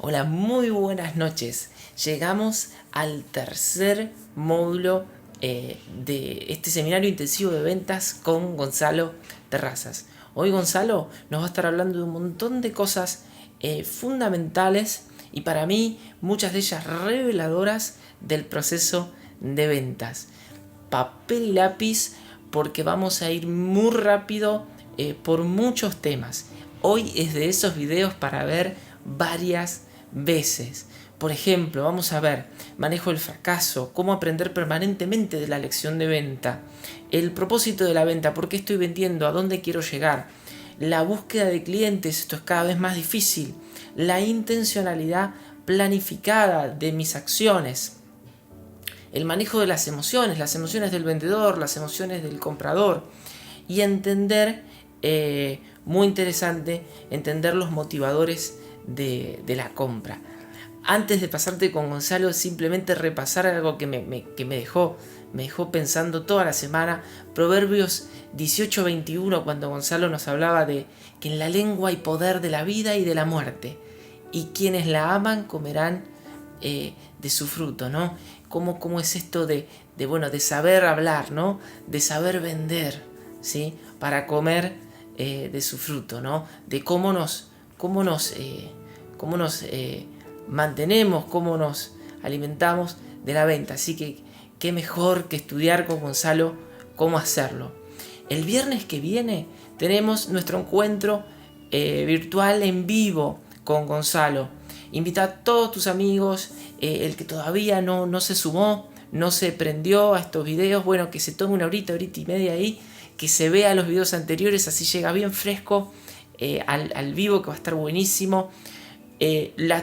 Hola, muy buenas noches. Llegamos al tercer módulo de este seminario intensivo de ventas con Gonzalo Terrazas. Hoy Gonzalo nos va a estar hablando de un montón de cosas fundamentales y para mí muchas de ellas reveladoras del proceso de ventas. Papel y lápiz porque vamos a ir muy rápido por muchos temas. Hoy es de esos videos para ver varias veces. Por ejemplo, vamos a ver manejo del fracaso, cómo aprender permanentemente de la lección de venta, el propósito de la venta, por qué estoy vendiendo, a dónde quiero llegar, la búsqueda de clientes, esto es cada vez más difícil, la intencionalidad planificada de mis acciones, el manejo de las emociones del vendedor, las emociones del comprador y entender, muy interesante, entender los motivadores de la compra. Antes de pasarte con Gonzalo, simplemente repasar algo que me dejó pensando toda la semana. Proverbios 18:21, cuando Gonzalo nos hablaba de que en la lengua hay poder de la vida y de la muerte, y quienes la aman comerán de su fruto, ¿no? ¿Cómo es esto de saber hablar, ¿no? De saber vender, ¿sí? Para comer de su fruto, ¿no? De cómo nos mantenemos, cómo nos alimentamos de la venta. Así que qué mejor que estudiar con Gonzalo cómo hacerlo. El viernes que viene tenemos nuestro encuentro virtual en vivo con Gonzalo. Invita a todos tus amigos, el que todavía no se sumó, no se prendió a estos videos, bueno, que se tome una horita y media ahí, que se vea los videos anteriores, así llega bien fresco al vivo, que va a estar buenísimo.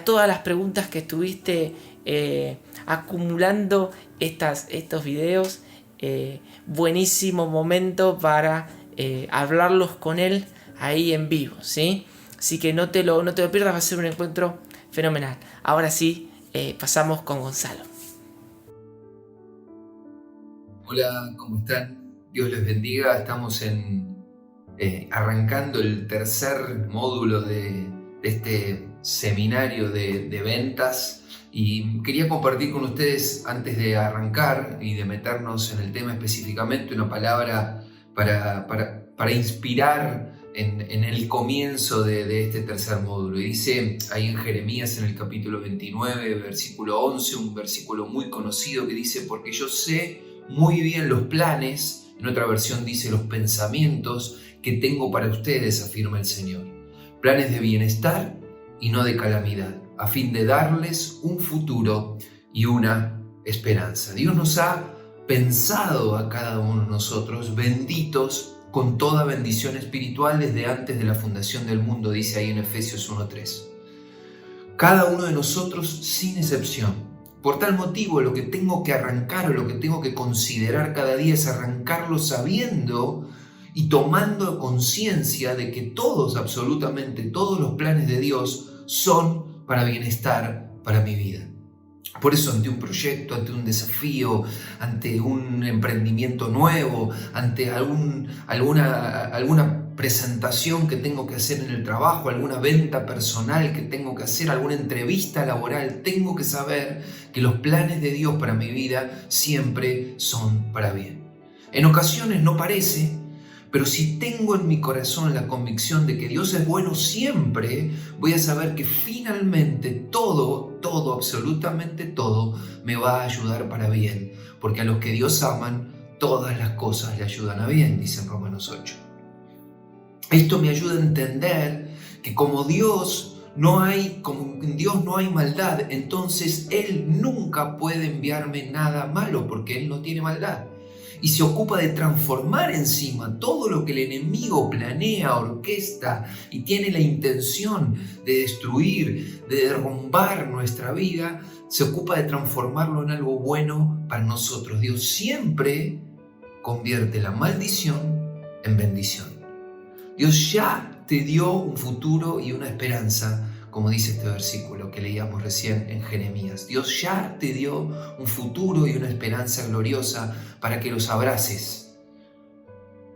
Todas las preguntas que estuviste acumulando estos videos, buenísimo momento para hablarlos con él ahí en vivo, ¿sí? Así que no te lo pierdas, va a ser un encuentro fenomenal. Ahora sí, pasamos con Gonzalo. Hola, ¿cómo están? Dios les bendiga. Estamos arrancando el tercer módulo de este seminario de ventas y quería compartir con ustedes, antes de arrancar y de meternos en el tema específicamente, una palabra para inspirar en el comienzo de este tercer módulo. Y dice ahí en Jeremías, en el capítulo 29, versículo 11, un versículo muy conocido que dice: porque yo sé muy bien los planes, en otra versión dice los pensamientos que tengo para ustedes, afirma el Señor. Planes de bienestar y no de calamidad, a fin de darles un futuro y una esperanza. Dios nos ha pensado a cada uno de nosotros benditos con toda bendición espiritual desde antes de la fundación del mundo, dice ahí en Efesios 1:3. Cada uno de nosotros sin excepción. Por tal motivo, lo que tengo que arrancar o lo que tengo que considerar cada día es arrancarlo sabiendo y tomando conciencia de que todos, absolutamente todos los planes de Dios son para bienestar para mi vida. Por eso, ante un proyecto, ante un desafío, ante un emprendimiento nuevo, ante alguna presentación que tengo que hacer en el trabajo, alguna venta personal que tengo que hacer, alguna entrevista laboral, tengo que saber que los planes de Dios para mi vida siempre son para bien. En ocasiones no parece, pero si tengo en mi corazón la convicción de que Dios es bueno siempre, voy a saber que finalmente todo, absolutamente todo, me va a ayudar para bien. Porque a los que Dios aman, todas las cosas le ayudan a bien, dice en Romanos 8. Esto me ayuda a entender que como en Dios no hay maldad, entonces Él nunca puede enviarme nada malo, porque Él no tiene maldad. Y se ocupa de transformar encima todo lo que el enemigo planea, orquesta y tiene la intención de destruir, de derrumbar nuestra vida, se ocupa de transformarlo en algo bueno para nosotros. Dios siempre convierte la maldición en bendición. Dios ya te dio un futuro y una esperanza, como dice este versículo que leíamos recién en Jeremías. Dios ya te dio un futuro y una esperanza gloriosa para que los abraces.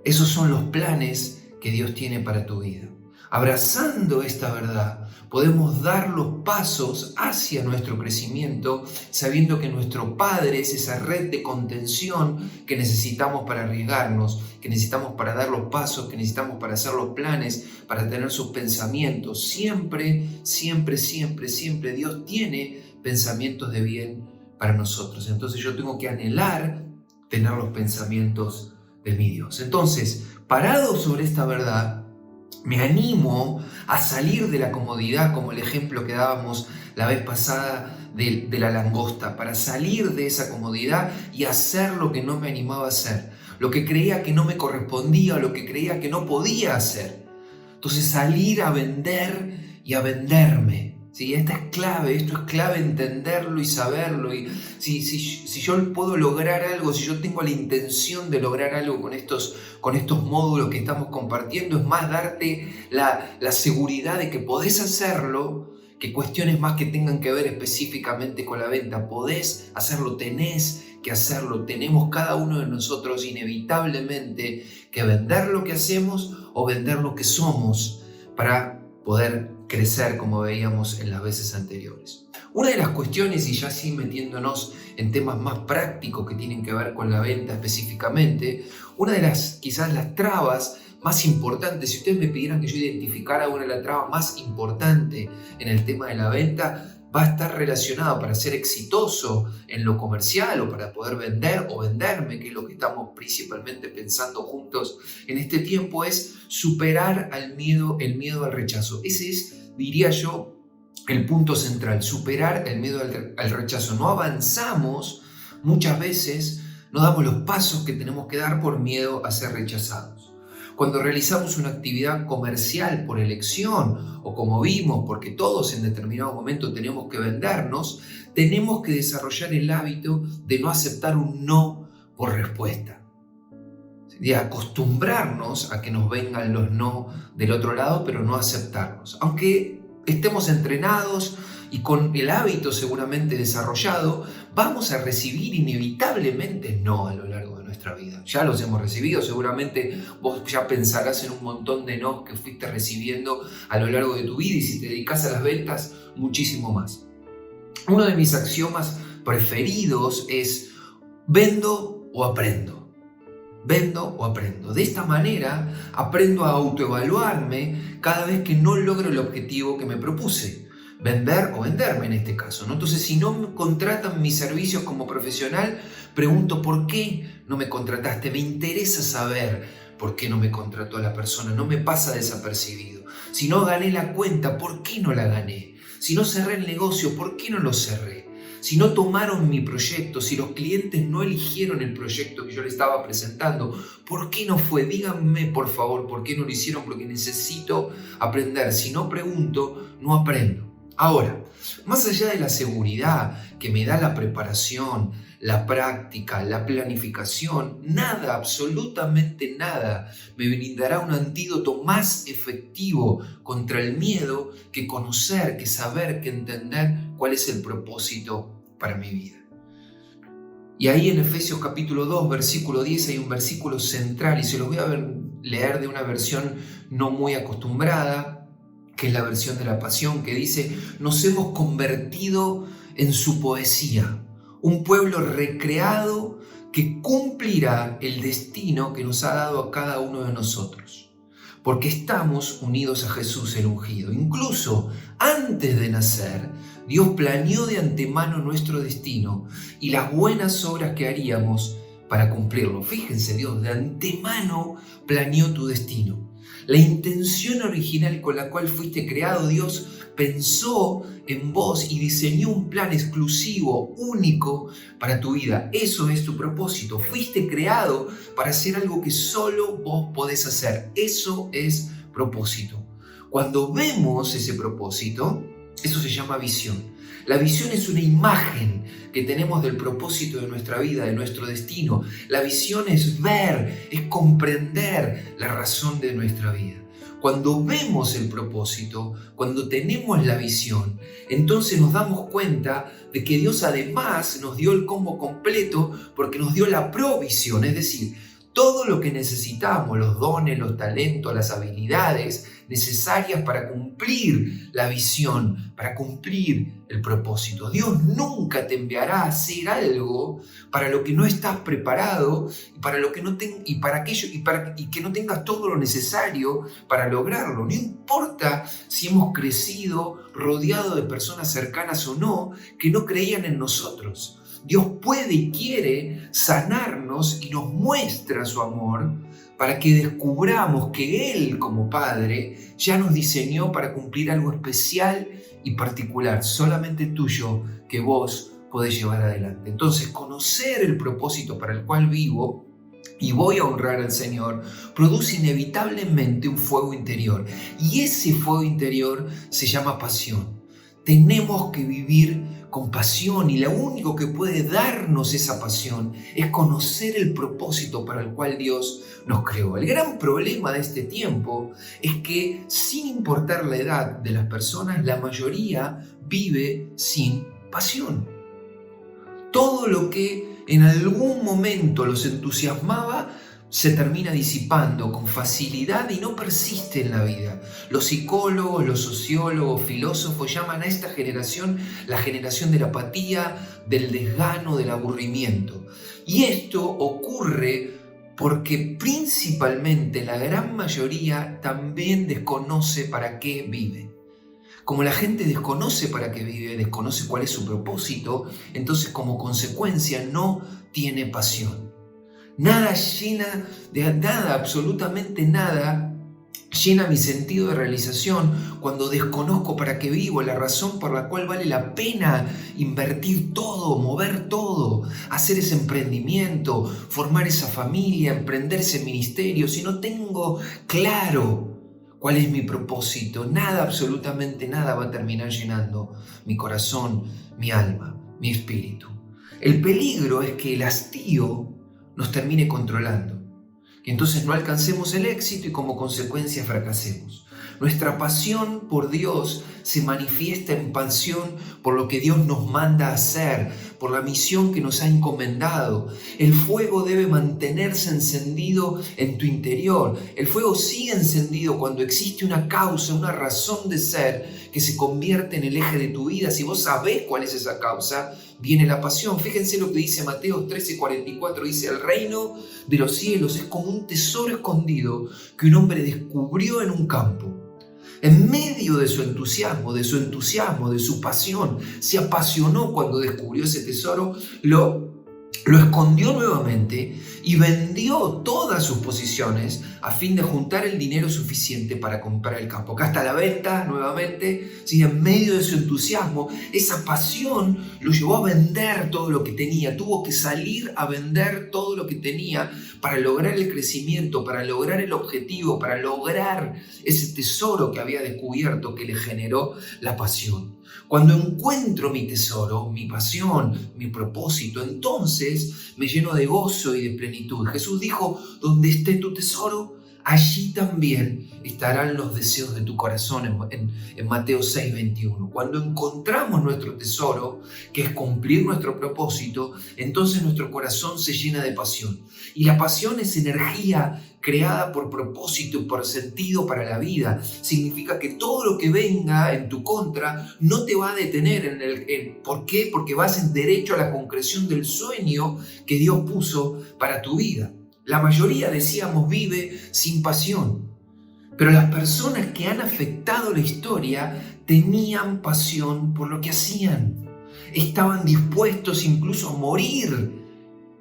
Esos son los planes que Dios tiene para tu vida. Abrazando esta verdad, podemos dar los pasos hacia nuestro crecimiento, sabiendo que nuestro Padre es esa red de contención que necesitamos para arriesgarnos, que necesitamos para dar los pasos, que necesitamos para hacer los planes, para tener sus pensamientos. Siempre, siempre, siempre, siempre Dios tiene pensamientos de bien para nosotros. Entonces yo tengo que anhelar tener los pensamientos de mi Dios. Entonces, parado sobre esta verdad, me animo a salir de la comodidad, como el ejemplo que dábamos la vez pasada de la langosta, para salir de esa comodidad y hacer lo que no me animaba a hacer, lo que creía que no me correspondía, lo que creía que no podía hacer. Entonces salir a vender y a venderme. ¿Sí? Esto es clave entenderlo y saberlo. Y si yo puedo lograr algo, si yo tengo la intención de lograr algo con estos módulos que estamos compartiendo, es más darte la seguridad de que podés hacerlo, que cuestiones más que tengan que ver específicamente con la venta. Podés hacerlo, tenés que hacerlo. Tenemos cada uno de nosotros inevitablemente que vender lo que hacemos o vender lo que somos para poder crecer, como veíamos en las veces anteriores. Una de las cuestiones, y ya sí metiéndonos en temas más prácticos que tienen que ver con la venta específicamente, una de quizás las trabas más importantes, si ustedes me pidieran que yo identificara una de las trabas más importantes en el tema de la venta, va a estar relacionado para ser exitoso en lo comercial o para poder vender o venderme, que es lo que estamos principalmente pensando juntos en este tiempo, es superar el miedo al rechazo. Ese es, diría yo, el punto central, superar el miedo al rechazo. No avanzamos muchas veces, no damos los pasos que tenemos que dar por miedo a ser rechazados. Cuando realizamos una actividad comercial por elección o como vimos, porque todos en determinado momento tenemos que vendernos, tenemos que desarrollar el hábito de no aceptar un no por respuesta. De acostumbrarnos a que nos vengan los no del otro lado, pero no aceptarlos. Aunque estemos entrenados y con el hábito seguramente desarrollado, vamos a recibir inevitablemente no a lo largo de nuestra vida. Ya los hemos recibido, seguramente vos ya pensarás en un montón de no que fuiste recibiendo a lo largo de tu vida, y si te dedicas a las ventas, muchísimo más. Uno de mis axiomas preferidos es: vendo o aprendo. Vendo o aprendo. De esta manera aprendo a autoevaluarme cada vez que no logro el objetivo que me propuse. Vender o venderme en este caso, ¿no? Entonces, si no me contratan mis servicios como profesional, pregunto: ¿por qué no me contrataste? Me interesa saber por qué no me contrató la persona, no me pasa desapercibido. Si no gané la cuenta, ¿por qué no la gané? Si no cerré el negocio, ¿por qué no lo cerré? Si no tomaron mi proyecto, si los clientes no eligieron el proyecto que yo les estaba presentando, ¿por qué no fue? Díganme, por favor, ¿por qué no lo hicieron? Porque necesito aprender. Si no pregunto, no aprendo. Ahora, más allá de la seguridad que me da la preparación, la práctica, la planificación, nada, absolutamente nada, me brindará un antídoto más efectivo contra el miedo que conocer, que saber, que entender cuál es el propósito para mi vida. Y ahí en Efesios capítulo 2, versículo 10, hay un versículo central, y se los voy a leer de una versión no muy acostumbrada, que es la versión de la Pasión, que dice: nos hemos convertido en su poesía, un pueblo recreado que cumplirá el destino que nos ha dado a cada uno de nosotros, porque estamos unidos a Jesús el ungido. Incluso antes de nacer, Dios planeó de antemano nuestro destino y las buenas obras que haríamos para cumplirlo. Fíjense, Dios de antemano planeó tu destino. La intención original con la cual fuiste creado, Dios pensó en vos y diseñó un plan exclusivo, único para tu vida. Eso es tu propósito. Fuiste creado para hacer algo que solo vos podés hacer. Eso es propósito. Cuando vemos ese propósito, eso se llama visión. La visión es una imagen que tenemos del propósito de nuestra vida, de nuestro destino. La visión es ver, es comprender la razón de nuestra vida. Cuando vemos el propósito, cuando tenemos la visión, entonces nos damos cuenta de que Dios además nos dio el combo completo, porque nos dio la provisión, es decir, todo lo que necesitamos, los dones, los talentos, las habilidades necesarias para cumplir la visión, para cumplir el propósito. Dios nunca te enviará a hacer algo para lo que no estás preparado y para lo que no y que no tengas todo lo necesario para lograrlo. No importa si hemos crecido rodeado de personas cercanas o no que no creían en nosotros. Dios puede y quiere sanarnos y nos muestra su amor para que descubramos que Él, como Padre, ya nos diseñó para cumplir algo especial y particular, solamente tuyo, que vos podés llevar adelante. Entonces, conocer el propósito para el cual vivo y voy a honrar al Señor produce inevitablemente un fuego interior. Y ese fuego interior se llama pasión. Tenemos que vivir con pasión y lo único que puede darnos esa pasión es conocer el propósito para el cual Dios nos creó. El gran problema de este tiempo es que, sin importar la edad de las personas, la mayoría vive sin pasión. Todo lo que en algún momento los entusiasmaba se termina disipando con facilidad y no persiste en la vida. Los psicólogos, los sociólogos, filósofos llaman a esta generación la generación de la apatía, del desgano, del aburrimiento. Y esto ocurre porque principalmente la gran mayoría también desconoce para qué vive. Como la gente desconoce para qué vive, desconoce cuál es su propósito, entonces como consecuencia no tiene pasión. Absolutamente nada llena mi sentido de realización cuando desconozco para qué vivo, la razón por la cual vale la pena invertir todo, mover todo, hacer ese emprendimiento, formar esa familia, emprender ese ministerio. Si no tengo claro cuál es mi propósito, absolutamente nada va a terminar llenando mi corazón, mi alma, mi espíritu. El peligro es que el hastío nos termine controlando, que entonces no alcancemos el éxito y como consecuencia fracasemos. Nuestra pasión por Dios se manifiesta en pasión por lo que Dios nos manda a hacer, por la misión que nos ha encomendado. El fuego debe mantenerse encendido en tu interior. El fuego sigue encendido cuando existe una causa, una razón de ser que se convierte en el eje de tu vida. Si vos sabés cuál es esa causa, viene la pasión. Fíjense lo que dice Mateo 13:44, dice: el reino de los cielos es como un tesoro escondido que un hombre descubrió en un campo. En medio de su entusiasmo, de su pasión, se apasionó cuando descubrió ese tesoro, lo escondió nuevamente y vendió todas sus posesiones a fin de juntar el dinero suficiente para comprar el campo. Acá está la venta nuevamente, ¿sí? En medio de su entusiasmo, esa pasión lo llevó a vender todo lo que tenía. Tuvo que salir a vender todo lo que tenía para lograr el crecimiento, para lograr el objetivo, para lograr ese tesoro que había descubierto que le generó la pasión. Cuando encuentro mi tesoro, mi pasión, mi propósito, entonces me lleno de gozo y de plenitud. Jesús dijo: donde esté tu tesoro, allí también estarán los deseos de tu corazón, en Mateo 6:21. Cuando encontramos nuestro tesoro, que es cumplir nuestro propósito, entonces nuestro corazón se llena de pasión. Y la pasión es energía creada por propósito y por sentido para la vida. Significa que todo lo que venga en tu contra no te va a detener. ¿Por qué? Porque vas en derecho a la concreción del sueño que Dios puso para tu vida. La mayoría, decíamos, vive sin pasión. Pero las personas que han afectado la historia tenían pasión por lo que hacían. Estaban dispuestos incluso a morir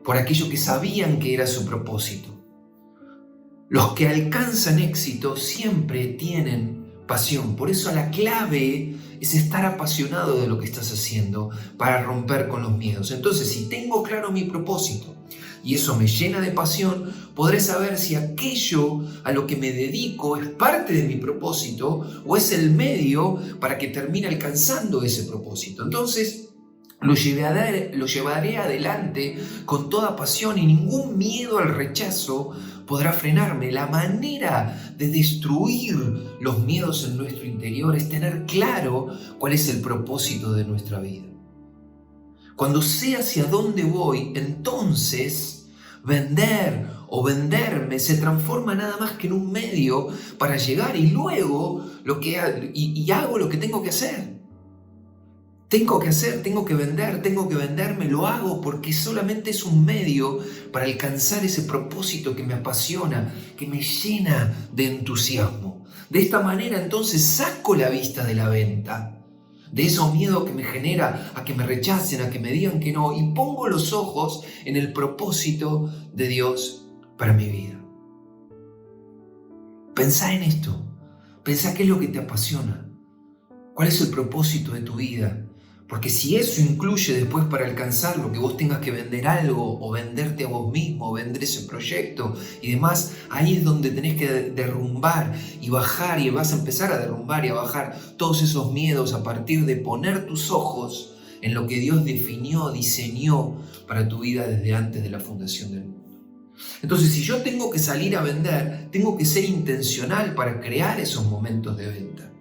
por aquello que sabían que era su propósito. Los que alcanzan éxito siempre tienen pasión. Por eso la clave es estar apasionado de lo que estás haciendo para romper con los miedos. Entonces, si tengo claro mi propósito y eso me llena de pasión, podré saber si aquello a lo que me dedico es parte de mi propósito o es el medio para que termine alcanzando ese propósito. Entonces, lo llevaré adelante con toda pasión y ningún miedo al rechazo podrá frenarme. La manera de destruir los miedos en nuestro interior es tener claro cuál es el propósito de nuestra vida. Cuando sé hacia dónde voy, entonces vender o venderme se transforma nada más que en un medio para llegar y luego hago lo que tengo que hacer. Tengo que vender, tengo que venderme, lo hago porque solamente es un medio para alcanzar ese propósito que me apasiona, que me llena de entusiasmo. De esta manera entonces saco la vista de la venta, de esos miedos que me genera a que me rechacen, a que me digan que no, y pongo los ojos en el propósito de Dios para mi vida. Pensá en esto, pensá qué es lo que te apasiona, cuál es el propósito de tu vida. Porque si eso incluye después para alcanzarlo que vos tengas que vender algo o venderte a vos mismo o vender ese proyecto y demás, ahí es donde tenés que derrumbar y bajar y vas a empezar a derrumbar y a bajar todos esos miedos a partir de poner tus ojos en lo que Dios definió, diseñó para tu vida desde antes de la fundación del mundo. Entonces, si yo tengo que salir a vender, tengo que ser intencional para crear esos momentos de venta.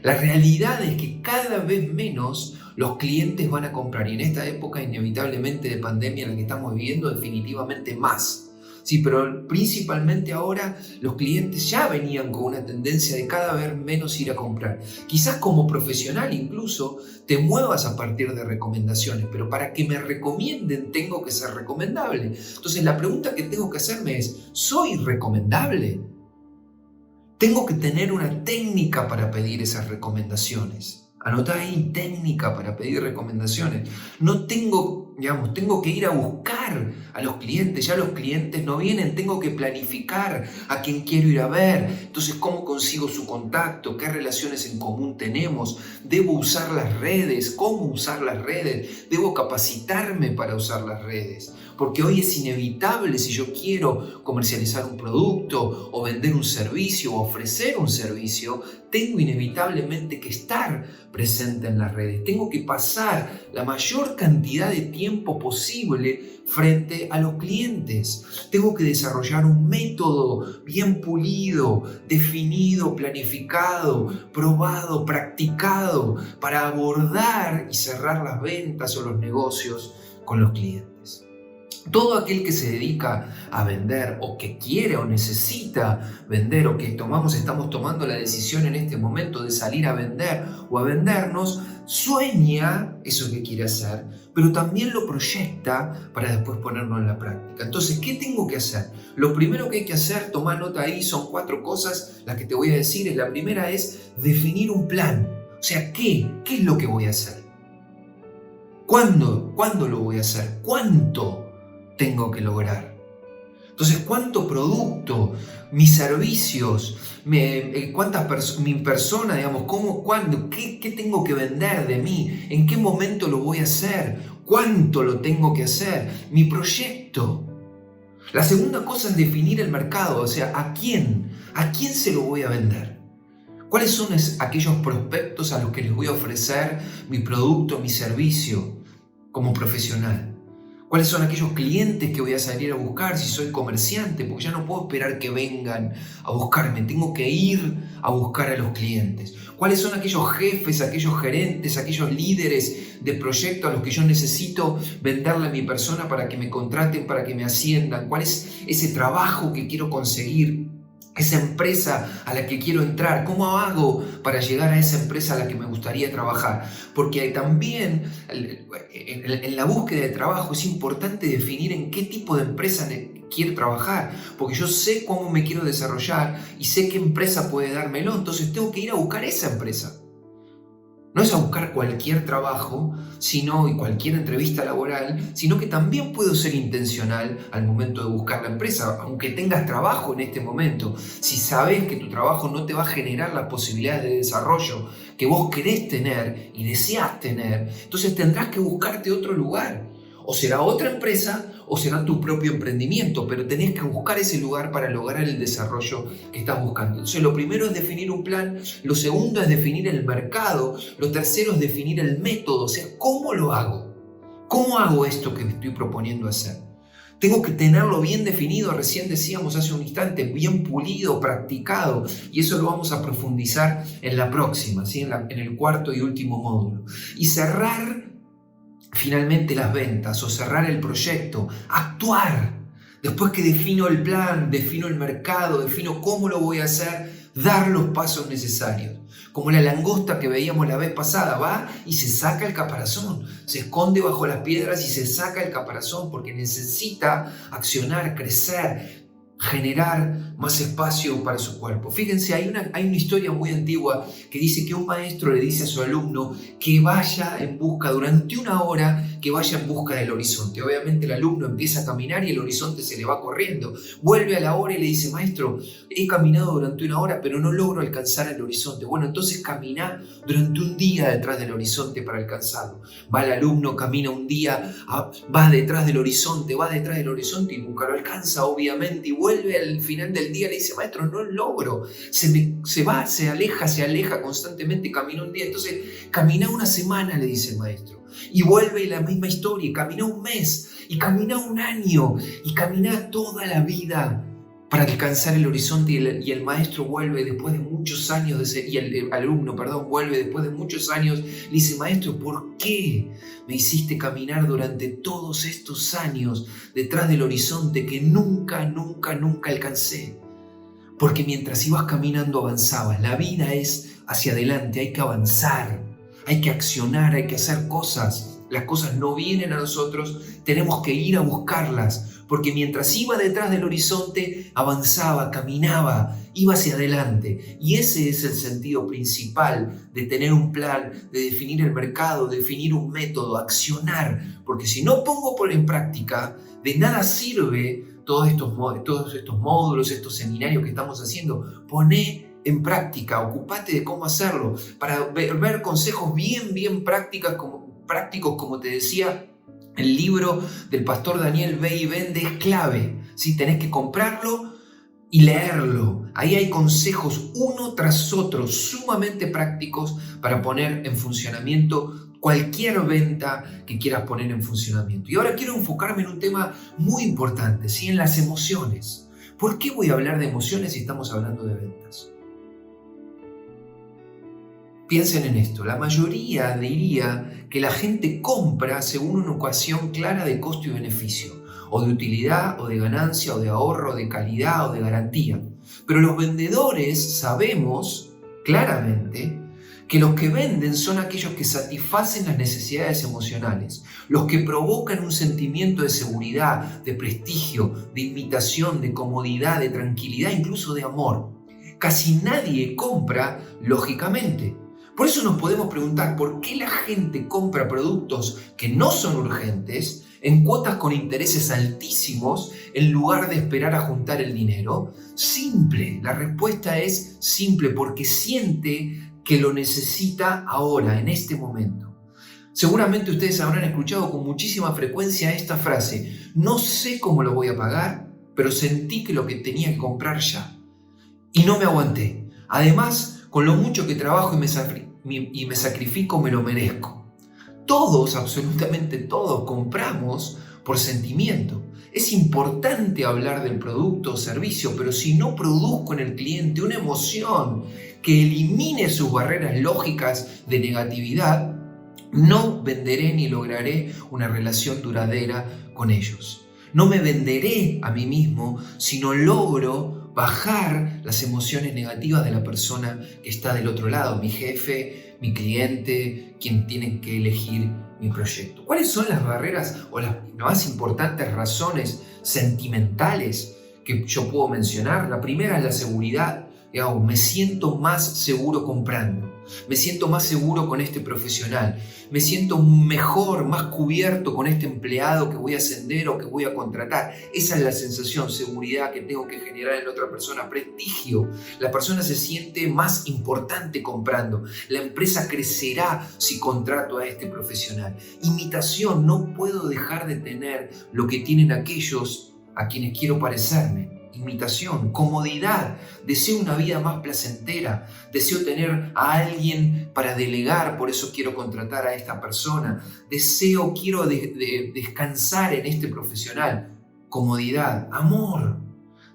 La realidad es que cada vez menos los clientes van a comprar, y en esta época inevitablemente de pandemia en la que estamos viviendo, definitivamente más. Sí, pero principalmente ahora los clientes ya venían con una tendencia de cada vez menos ir a comprar. Quizás como profesional incluso te muevas a partir de recomendaciones, pero para que me recomienden tengo que ser recomendable. Entonces la pregunta que tengo que hacerme es, ¿soy recomendable? Tengo que tener una técnica para pedir esas recomendaciones. Anotá ahí, técnica para pedir recomendaciones. No tengo que ir a buscar a los clientes. Ya los clientes no vienen, tengo que planificar a quién quiero ir a ver. Entonces, ¿cómo consigo su contacto? ¿Qué relaciones en común tenemos? ¿Debo usar las redes? ¿Cómo usar las redes? ¿Debo capacitarme para usar las redes? Porque hoy es inevitable, si yo quiero comercializar un producto o vender un servicio o ofrecer un servicio, tengo inevitablemente que estar presente en las redes. Tengo que pasar la mayor cantidad de tiempo posible frente a los clientes. Tengo que desarrollar un método bien pulido, definido, planificado, probado, practicado para abordar y cerrar las ventas o los negocios con los clientes. Todo aquel que se dedica a vender o que quiere o necesita vender o que estamos tomando la decisión en este momento de salir a vender o a vendernos, sueña eso que quiere hacer, pero también lo proyecta para después ponerlo en la práctica. Entonces, ¿qué tengo que hacer? Lo primero que hay que hacer, toma nota ahí, son 4 cosas las que te voy a decir. La primera es definir un plan. O sea, ¿qué es lo que voy a hacer? ¿Cuándo lo voy a hacer? ¿Cuánto tengo que lograr? Entonces, ¿cuánto producto, mis servicios, mi persona, cuándo, qué tengo que vender de mí? ¿En qué momento lo voy a hacer? ¿Cuánto lo tengo que hacer? Mi proyecto. La segunda cosa es definir el mercado, o sea, ¿a quién se lo voy a vender? ¿Cuáles son aquellos prospectos a los que les voy a ofrecer mi producto, mi servicio como profesional? ¿Cuáles son aquellos clientes que voy a salir a buscar si soy comerciante? Porque ya no puedo esperar que vengan a buscarme, tengo que ir a buscar a los clientes. ¿Cuáles son aquellos jefes, aquellos gerentes, aquellos líderes de proyecto a los que yo necesito venderle a mi persona para que me contraten, para que me asciendan? ¿Cuál es ese trabajo que quiero conseguir? Esa empresa a la que quiero entrar, ¿cómo hago para llegar a esa empresa a la que me gustaría trabajar? Porque también en la búsqueda de trabajo es importante definir en qué tipo de empresa quiero trabajar, porque yo sé cómo me quiero desarrollar y sé qué empresa puede dármelo, entonces tengo que ir a buscar esa empresa. No es a buscar cualquier trabajo, y cualquier entrevista laboral, sino que también puedo ser intencional al momento de buscar la empresa, aunque tengas trabajo en este momento. Si sabes que tu trabajo no te va a generar las posibilidades de desarrollo que vos querés tener y deseás tener, entonces tendrás que buscarte otro lugar. O será otra empresa o será tu propio emprendimiento, pero tenés que buscar ese lugar para lograr el desarrollo que estás buscando. Entonces, lo primero es definir un plan, lo segundo es definir el mercado, lo tercero es definir el método, o sea, ¿cómo lo hago? ¿Cómo hago esto que me estoy proponiendo hacer? Tengo que tenerlo bien definido, recién decíamos hace un instante, bien pulido, practicado, y eso lo vamos a profundizar en la próxima, ¿sí? en el cuarto y último módulo. Y cerrar finalmente las ventas o cerrar el proyecto, actuar. Después que defino el plan, defino el mercado, defino cómo lo voy a hacer, dar los pasos necesarios. Como la langosta que veíamos la vez pasada, va y se saca el caparazón, se esconde bajo las piedras y se saca el caparazón porque necesita accionar, crecer, generar más espacio para su cuerpo. Fíjense, hay una historia muy antigua que dice que un maestro le dice a su alumno que vaya en busca, durante 1 hora, que vaya en busca del horizonte. Obviamente el alumno empieza a caminar y el horizonte se le va corriendo. Vuelve a la hora y le dice: maestro, he caminado durante 1 hora, pero no logro alcanzar el horizonte. Bueno, entonces camina durante 1 día detrás del horizonte para alcanzarlo. Va el alumno, camina 1 día, va detrás del horizonte y nunca lo alcanza, obviamente, y vuelve al final del día y le dice: maestro, no logro, se aleja constantemente, camina 1 día, entonces camina 1 semana, le dice el maestro, y vuelve la misma historia, y camina 1 mes, y camina 1 año, y camina toda la vida para alcanzar el horizonte, y el maestro vuelve después de muchos años, y el alumno, vuelve después de muchos años, le dice: maestro, ¿por qué me hiciste caminar durante todos estos años detrás del horizonte que nunca alcancé? Porque mientras ibas caminando avanzabas. La vida es hacia adelante, hay que avanzar, hay que accionar, hay que hacer cosas. Las cosas no vienen a nosotros, tenemos que ir a buscarlas, porque mientras iba detrás del horizonte, avanzaba, caminaba, iba hacia adelante. Y ese es el sentido principal de tener un plan, de definir el mercado, definir un método, accionar. Porque si no pongo en práctica, de nada sirve todos estos módulos, estos seminarios que estamos haciendo. Poné en práctica, ocupate de cómo hacerlo, para ver consejos bien prácticos, como te decía. El libro del pastor Daniel Ve y Vende es clave, ¿sí? Tenés que comprarlo y leerlo. Ahí hay consejos uno tras otro sumamente prácticos para poner en funcionamiento cualquier venta que quieras poner en funcionamiento. Y ahora quiero enfocarme en un tema muy importante, ¿sí? En las emociones. ¿Por qué voy a hablar de emociones si estamos hablando de ventas? Piensen en esto, la mayoría diría que la gente compra según una ecuación clara de costo y beneficio, o de utilidad, o de ganancia, o de ahorro, o de calidad, o de garantía. Pero los vendedores sabemos claramente que los que venden son aquellos que satisfacen las necesidades emocionales, los que provocan un sentimiento de seguridad, de prestigio, de imitación, de comodidad, de tranquilidad, incluso de amor. Casi nadie compra lógicamente. Por eso nos podemos preguntar por qué la gente compra productos que no son urgentes en cuotas con intereses altísimos en lugar de esperar a juntar el dinero. Simple, la respuesta es simple, porque siente que lo necesita ahora, en este momento. Seguramente ustedes habrán escuchado con muchísima frecuencia esta frase: no sé cómo lo voy a pagar, pero sentí que lo que tenía que comprar ya. Y no me aguanté. Además, con lo mucho que trabajo y me sacrifico, me lo merezco. Todos, absolutamente todos, compramos por sentimiento. Es importante hablar del producto o servicio, pero si no produzco en el cliente una emoción que elimine sus barreras lógicas de negatividad, no venderé ni lograré una relación duradera con ellos. No me venderé a mí mismo si no logro bajar las emociones negativas de la persona que está del otro lado, mi jefe, mi cliente, quien tiene que elegir mi proyecto. ¿Cuáles son las barreras o las más importantes razones sentimentales que yo puedo mencionar? La primera es la seguridad. Me siento más seguro comprando, me siento más seguro con este profesional, me siento mejor, más cubierto con este empleado que voy a ascender o que voy a contratar. Esa es la sensación, seguridad que tengo que generar en otra persona. Prestigio, la persona se siente más importante comprando, la empresa crecerá si contrato a este profesional. Imitación, no puedo dejar de tener lo que tienen aquellos a quienes quiero parecerme. Imitación, comodidad, deseo una vida más placentera, deseo tener a alguien para delegar, por eso quiero contratar a esta persona, quiero descansar en este profesional. Comodidad, amor,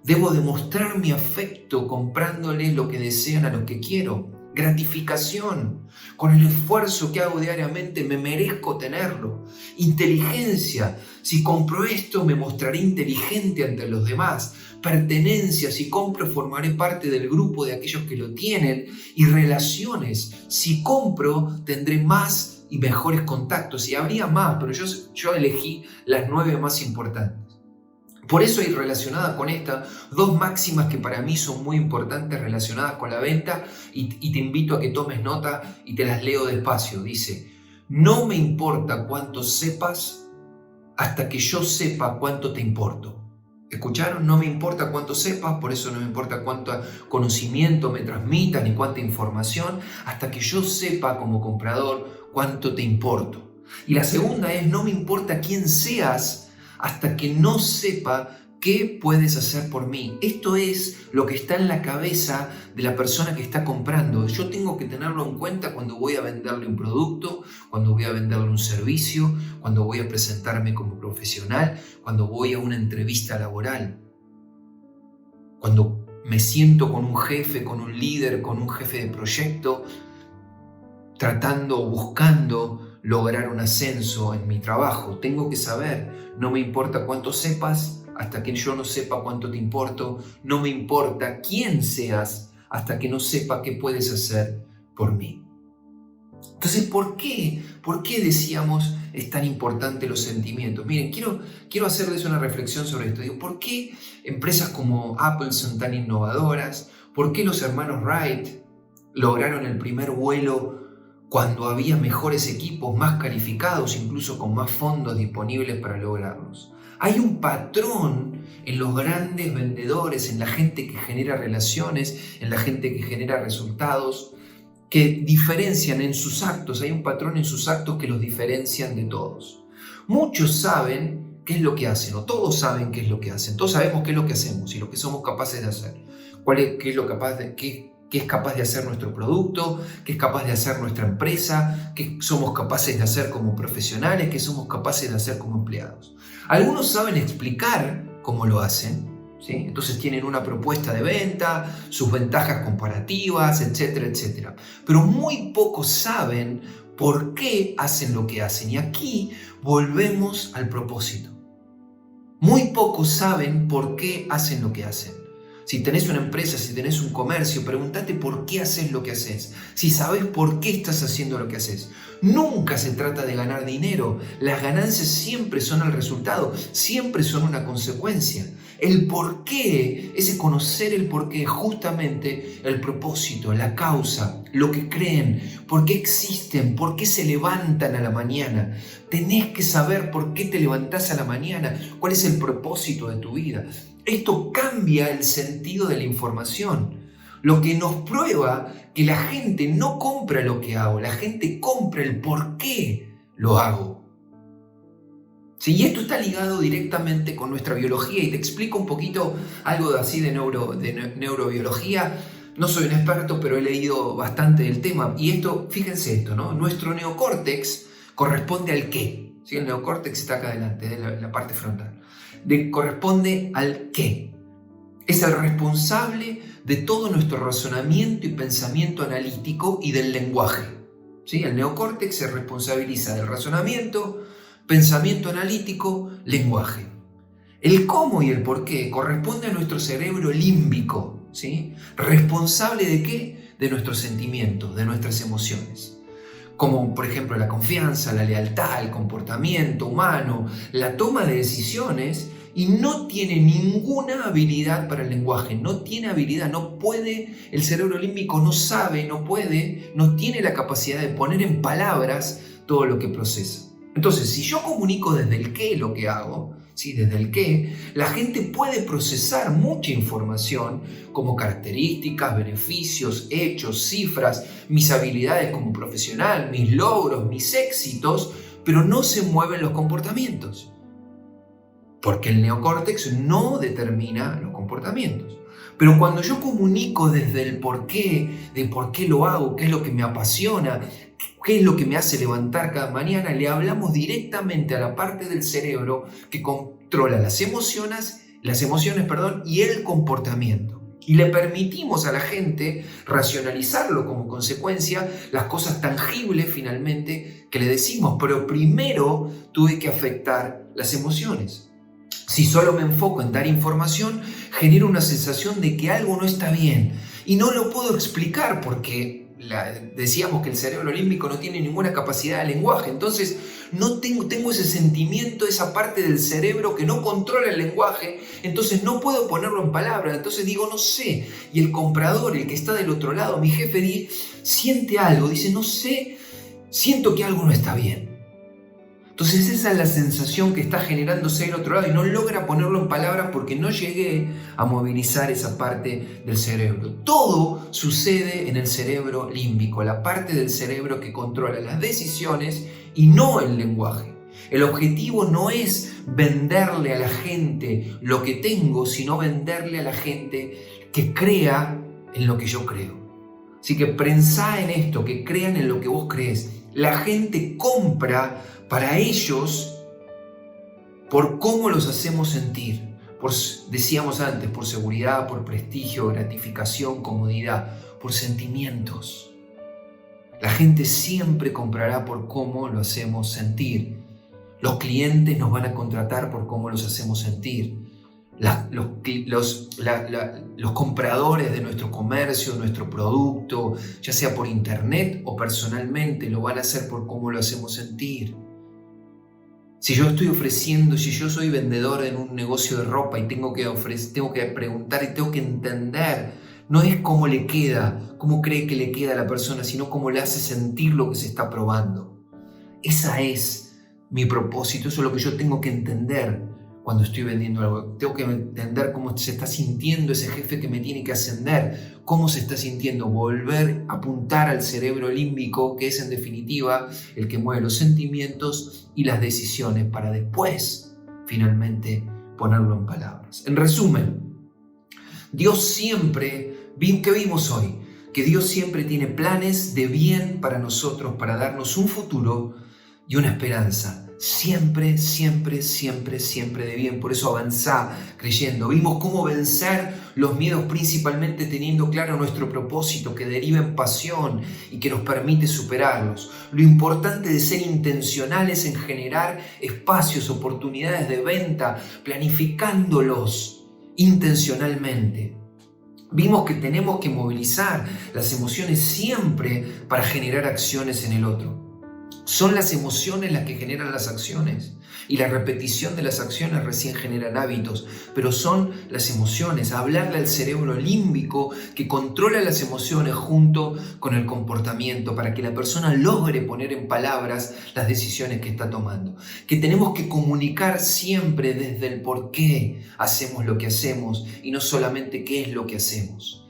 debo demostrar mi afecto comprándoles lo que desean a los que quiero. gratificación. Con el esfuerzo que hago diariamente me merezco tenerlo. Inteligencia, si compro esto me mostraré inteligente ante los demás. Pertenencia, si compro formaré parte del grupo de aquellos que lo tienen. Y relaciones, si compro tendré más y mejores contactos. Y habría más, pero yo elegí las 9 más importantes. Por eso hay relacionada con estas 2 máximas que para mí son muy importantes relacionadas con la venta y te invito a que tomes nota y te las leo despacio. Dice, no me importa cuánto sepas hasta que yo sepa cuánto te importo. ¿Escucharon? No me importa cuánto sepas, por eso no me importa cuánto conocimiento me transmitas ni cuánta información, hasta que yo sepa como comprador cuánto te importo. Y la segunda es, no me importa quién seas hasta que no sepa qué puedes hacer por mí. Esto es lo que está en la cabeza de la persona que está comprando. Yo tengo que tenerlo en cuenta cuando voy a venderle un producto, cuando voy a venderle un servicio, cuando voy a presentarme como profesional, cuando voy a una entrevista laboral, cuando me siento con un jefe, con un líder, con un jefe de proyecto, tratando o buscando lograr un ascenso en mi trabajo. Tengo que saber, no me importa cuánto sepas hasta que yo no sepa cuánto te importo, no me importa quién seas hasta que no sepa qué puedes hacer por mí. Entonces, ¿por qué decíamos es tan importante los sentimientos? Miren, quiero hacerles una reflexión sobre esto. Digo, ¿por qué empresas como Apple son tan innovadoras? ¿Por qué los hermanos Wright lograron el primer vuelo cuando había mejores equipos, más calificados, incluso con más fondos disponibles para lograrlos? Hay un patrón en los grandes vendedores, en la gente que genera relaciones, en la gente que genera resultados, que diferencian en sus actos. Hay un patrón en sus actos que los diferencian de todos. Muchos saben qué es lo que hacen, o todos saben qué es lo que hacen. Todos sabemos qué es lo que hacemos y lo que somos capaces de hacer. Qué es capaz de hacer nuestro producto, qué es capaz de hacer nuestra empresa, qué somos capaces de hacer como profesionales, qué somos capaces de hacer como empleados. Algunos saben explicar cómo lo hacen, ¿sí? Entonces tienen una propuesta de venta, sus ventajas comparativas, etcétera, etcétera. Pero muy pocos saben por qué hacen lo que hacen. Y aquí volvemos al propósito. Muy pocos saben por qué hacen lo que hacen. Si tenés una empresa, si tenés un comercio, pregúntate por qué haces lo que haces. Si sabes por qué estás haciendo lo que haces. Nunca se trata de ganar dinero. Las ganancias siempre son el resultado, siempre son una consecuencia. El por qué, ese conocer el por qué, justamente el propósito, la causa, lo que creen, por qué existen, por qué se levantan a la mañana. Tenés que saber por qué te levantás a la mañana, cuál es el propósito de tu vida. Esto cambia el sentido de la información, lo que nos prueba que la gente no compra lo que hago, la gente compra el por qué lo hago. Sí, y esto está ligado directamente con nuestra biología y te explico un poquito algo así de neurobiología. No soy un experto, pero he leído bastante del tema. Y esto, fíjense esto, ¿no? Nuestro neocórtex corresponde al qué. ¿Sí? El neocórtex está acá adelante, de la parte frontal. Corresponde al qué. Es el responsable de todo nuestro razonamiento y pensamiento analítico y del lenguaje. ¿Sí? El neocórtex se responsabiliza del razonamiento, pensamiento analítico, lenguaje. El cómo y el por qué corresponde a nuestro cerebro límbico, ¿sí? ¿Responsable de qué? De nuestros sentimientos, de nuestras emociones. Como por ejemplo la confianza, la lealtad, el comportamiento humano, la toma de decisiones, y no tiene ninguna habilidad para el lenguaje, no tiene habilidad, no puede, el cerebro límbico no sabe, no puede, no tiene la capacidad de poner en palabras todo lo que procesa. Entonces, si yo comunico desde el qué lo que hago, ¿sí? Desde el qué, la gente puede procesar mucha información como características, beneficios, hechos, cifras, mis habilidades como profesional, mis logros, mis éxitos, pero no se mueven los comportamientos. Porque el neocórtex no determina los comportamientos. Pero cuando yo comunico desde el por qué, de por qué lo hago, qué es lo que me apasiona, qué es lo que me hace levantar cada mañana, le hablamos directamente a la parte del cerebro que controla las emociones, y el comportamiento. Y le permitimos a la gente racionalizarlo como consecuencia, las cosas tangibles finalmente que le decimos. Pero primero tuve que afectar las emociones. Si solo me enfoco en dar información, genero una sensación de que algo no está bien. Y no lo puedo explicar porque decíamos que el cerebro límbico no tiene ninguna capacidad de lenguaje. Entonces no tengo ese sentimiento, esa parte del cerebro que no controla el lenguaje. Entonces no puedo ponerlo en palabras. Entonces digo, no sé. Y el comprador, el que está del otro lado, mi jefe, siente algo. Dice, no sé, siento que algo no está bien. Entonces esa es la sensación que está generándose del otro lado y no logra ponerlo en palabras porque no llegué a movilizar esa parte del cerebro. Todo sucede en el cerebro límbico, la parte del cerebro que controla las decisiones y no el lenguaje. El objetivo no es venderle a la gente lo que tengo, sino venderle a la gente que crea en lo que yo creo. Así que pensá en esto, que crean en lo que vos crees. La gente compra para ellos por cómo los hacemos sentir. Decíamos antes, por seguridad, por prestigio, gratificación, comodidad, por sentimientos. La gente siempre comprará por cómo lo hacemos sentir. Los clientes nos van a contratar por cómo los hacemos sentir. Los compradores de nuestro comercio, nuestro producto, ya sea por internet o personalmente, lo van a hacer por cómo lo hacemos sentir. Si yo estoy ofreciendo, si yo soy vendedor en un negocio de ropa y tengo que preguntar y tengo que entender, no es cómo le queda, cómo cree que le queda a la persona, sino cómo le hace sentir lo que se está probando. Esa es mi propósito, eso es lo que yo tengo que entender cuando estoy vendiendo algo. Tengo que entender cómo se está sintiendo ese jefe que me tiene que ascender, cómo se está sintiendo, volver a apuntar al cerebro límbico, que es en definitiva el que mueve los sentimientos y las decisiones, para después finalmente ponerlo en palabras. En resumen, Dios siempre, ¿qué vimos hoy? Que Dios siempre tiene planes de bien para nosotros, para darnos un futuro y una esperanza. Siempre, siempre, siempre, siempre de bien. Por eso avanzá creyendo. Vimos cómo vencer los miedos, principalmente teniendo claro nuestro propósito, que deriva en pasión y que nos permite superarlos. Lo importante de ser intencionales en generar espacios, oportunidades de venta, planificándolos intencionalmente. Vimos que tenemos que movilizar las emociones siempre para generar acciones en el otro. Son las emociones las que generan las acciones y la repetición de las acciones recién generan hábitos, pero son las emociones, hablarle al cerebro límbico que controla las emociones junto con el comportamiento para que la persona logre poner en palabras las decisiones que está tomando. Que tenemos que comunicar siempre desde el por qué hacemos lo que hacemos y no solamente qué es lo que hacemos.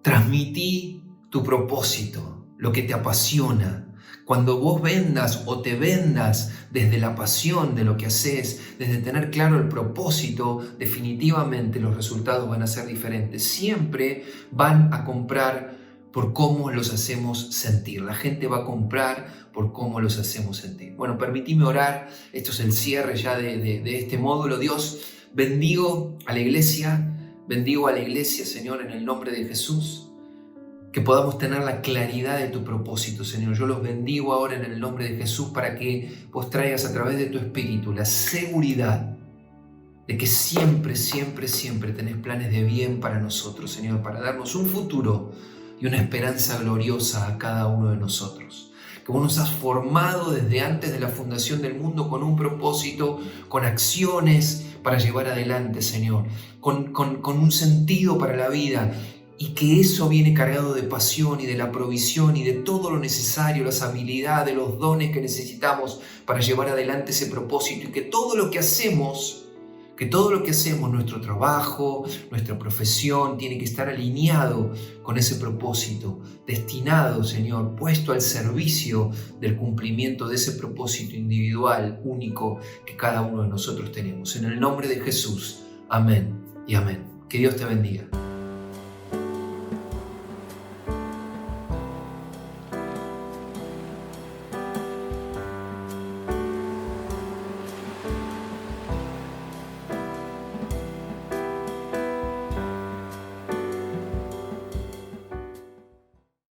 Transmití tu propósito, lo que te apasiona. Cuando vos vendas o te vendas desde la pasión de lo que haces, desde tener claro el propósito, definitivamente los resultados van a ser diferentes. Siempre van a comprar por cómo los hacemos sentir. La gente va a comprar por cómo los hacemos sentir. Bueno, permitime orar. Esto es el cierre ya de este módulo. Dios, bendigo a la iglesia, Señor, en el nombre de Jesús. Que podamos tener la claridad de tu propósito, Señor. Yo los bendigo ahora en el nombre de Jesús para que vos traigas a través de tu Espíritu la seguridad de que siempre, siempre, siempre tenés planes de bien para nosotros, Señor, para darnos un futuro y una esperanza gloriosa a cada uno de nosotros. Que vos nos has formado desde antes de la fundación del mundo con un propósito, con acciones para llevar adelante, Señor, con un sentido para la vida. Y que eso viene cargado de pasión y de la provisión y de todo lo necesario, las habilidades, los dones que necesitamos para llevar adelante ese propósito. Y que todo lo que hacemos, nuestro trabajo, nuestra profesión, tiene que estar alineado con ese propósito, destinado, Señor, puesto al servicio del cumplimiento de ese propósito individual, único, que cada uno de nosotros tenemos. En el nombre de Jesús, amén y amén. Que Dios te bendiga.